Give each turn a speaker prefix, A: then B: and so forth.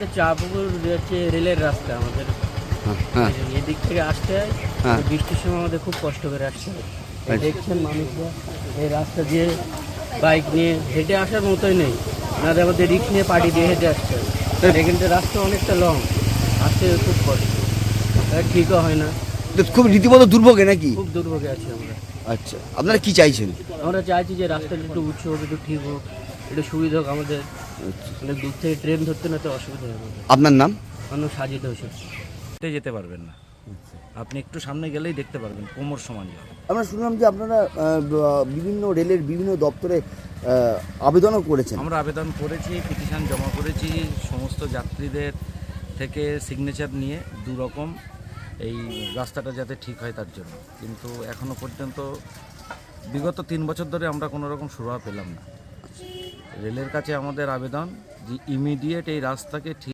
A: চাঁদপুর হচ্ছে রেলের রাস্তা আমাদের।
B: হ্যাঁ
A: এদিক থেকে আসতে হয়,
B: হ্যাঁ।
A: বৃষ্টির সময় আমাদের খুব কষ্ট করে আসতে হয়। এই
B: আচ্ছা।
A: দেখছেন মানুষরা এই রাস্তা দিয়ে বাইক নিয়ে হেঁটে আসার মতোই নেই, নাহলে আমাদের রিক্স নিয়ে পার্টি দিয়ে হেঁটে আসতে হয়। আর এখানটা রাস্তা অনেকটা লং, আসতে খুব কষ্ট, আর ঠিকও হয় না,
B: তো খুব রীতিমতো দুর্ভোগে নাকি?
A: খুব দুর্ভোগে আছি আমরা।
B: আচ্ছা, আপনারা কি চাইছেন?
A: আমরা চাইছি যে রাস্তাটা একটু উঁচু হোক, একটু ঠিক হোক, একটু সুবিধা হোক আমাদের। অনেক দূর থেকে ট্রেন ধরতে না তো অসুবিধা হয় আমাদের।
B: আপনার নাম?
A: মানুষ সাজিত হোসেন।
C: যেতে পারবেন না, আপনি একটু সামনে গেলেই দেখতে পারবেন কোমর সমান জল।
B: আমরা শুনলাম যে আপনারা বিভিন্ন রেলের বিভিন্ন দপ্তরে আবেদনও করেছেন।
C: আমরা আবেদন করেছি, পিটিশন জমা করেছি, সমস্ত যাত্রীদের থেকে সিগনেচার নিয়ে দু রকম এই রাস্তাটা যাতে ঠিক হয় তার জন্য, কিন্তু এখনো পর্যন্ত বিগত 3 বছর ধরে আমরা কোনো রকম সুরাহা পেলাম না। রেলের কাছে আমাদের আবেদন যে ইমিডিয়েট এই রাস্তাকে ঠিক